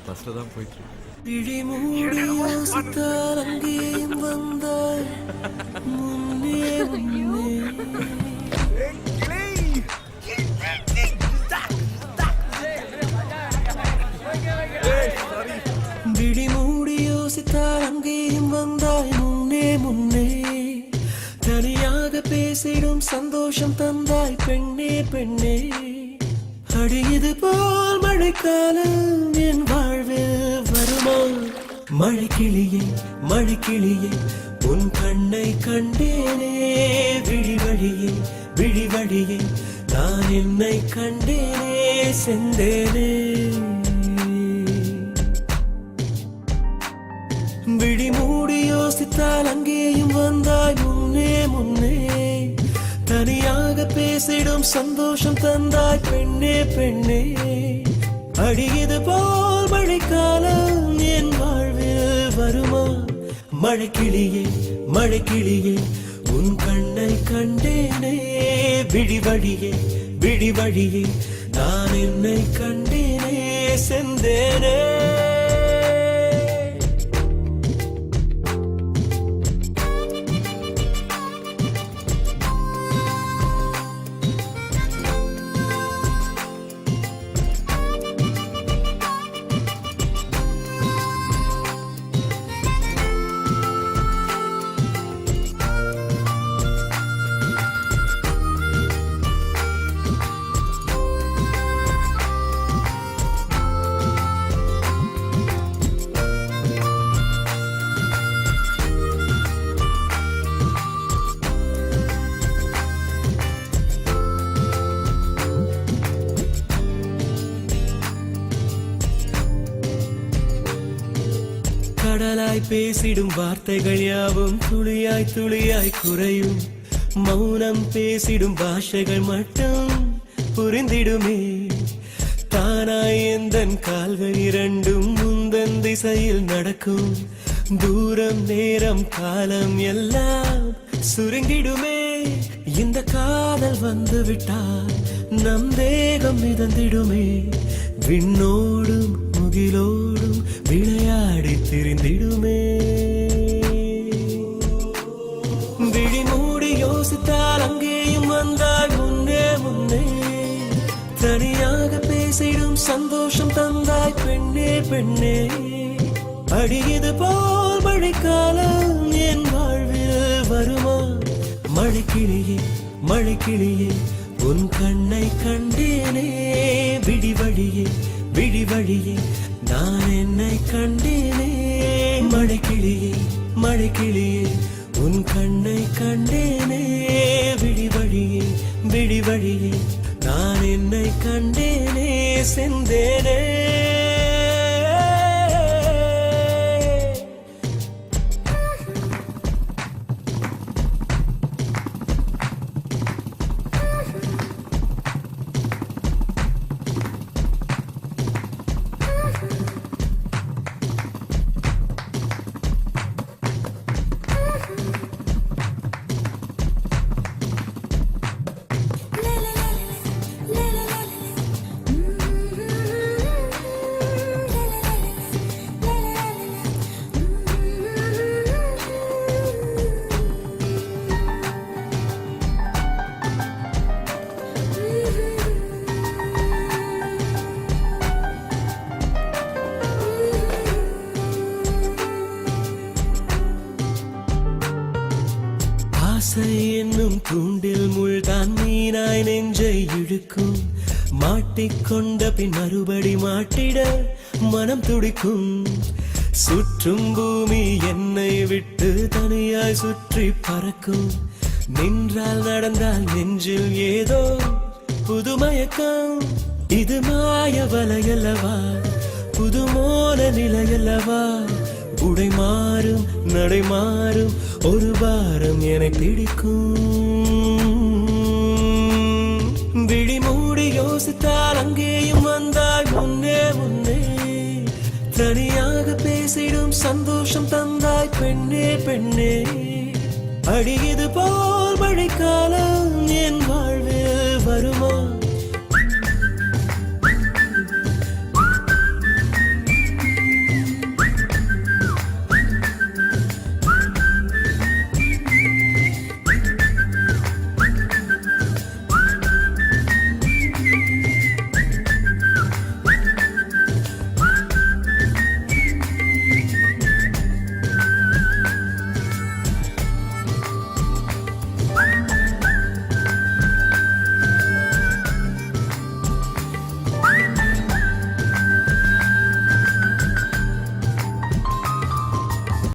பஸ்ல தான் போயிட்டு இருக்கு. பிடி மூடி யோசித்தால் அங்கேயும் வந்தாய் முன்னே முன்னே. பிடி மூடி யோசித்தால் அங்கேயும் வந்தாய் முன்னே முன்னே. தனியாக பேசிடும் சந்தோஷம் தந்தாய் பெண்ணே பெண்ணே. அடியது போல் மழைக்காலம் என் வாழ்வில் வருமா? மழைக்கிளியே மழைக்கிளியே உன் கண்ணை கண்டேனே. விழிவழியே விழிவழியே நான் என்னை கண்டேனே செந்தேனே. விழி மூடி யோசித்தால் அங்கேயும் வந்தாய் முன்னே முன்னே. தனியாக பேசிடும் சந்தோஷம் தந்தாய் பெண்ணே பெண்ணே. அடியது போல் மழைக்காலம் என் வாழ்வில் வருமா? மழைக்கிளியே மழைக்கிளியே உன் கண்ணை கண்டேனே. விழிவழியே விழிவழியே நான் என்னை கண்டேனே செந்தேனே. கடலாய் பேசிடும் வார்த்தைகள் யாவும் துளியாய் துளியாய் குறையும். மௌனம் பேசிடும் பாஷைகள் மட்டும் புரிந்திடுமே. தானாய் எந்தன் கால்கள் இரண்டும் முந்தன் திசையில் நடக்கும். தூரம் நேரம் காலம் எல்லாம் சுருங்கிடுமே. இந்த காதல் வந்து விட்டால் நம் தேகம் மிதந்திடுமே. விண்ணோடும் முகிலோடும் விளையாடி திரிந்திடுமே. விழி மூடி யோசித்தால் அங்கேயும் வந்தாய் முன்னே முன்னே. தனியாக பேசிடும் சந்தோஷம் தந்தாய் பெண்ணே பெண்ணே. அடியது போல் மழைக்காலம் என் வாழ்வில் வருமா? மழைக்கிளியே மழைக்கிளியே உன் கண்ணை கண்டேனே. விழிவழியே விழிவழியே நான் என்னை கண்டேனே. மழைக்கிளியே மழைக்கிளியே உன் கண்ணை கண்டேனே. விழிவழியே விழிவழியே நான் என்னை கண்டேனே செந்தேனே. ஆசை என்னும் தூண்டில் முள்தான் மீனாய் நெஞ்சை இழுக்கும். மாட்டிக்கொண்ட பின் மறுபடி மாட்டிட மனம் துடிக்கும். சுற்றும் பூமி என்னை விட்டு தனியாய் சுற்றி பறக்கும். நின்றால் நடந்தால் நெஞ்சில் ஏதோ புதுமயக்கம். இது மாய வலையல்லவா புதுமோன நிலையல்லவா? உடை மாறும் நடை மாறும் ஒரு வாரம் என பிடிக்கும். விழி மூடி யோசித்தால் அங்கேயும் வந்தாய் முன்னே முன்னே. தனியாக பேசிடும் சந்தோஷம் தந்தாய் பெண்ணே பெண்ணே. அடியது போல் மழைக்காலம் என் வாழ்வில் வருமா?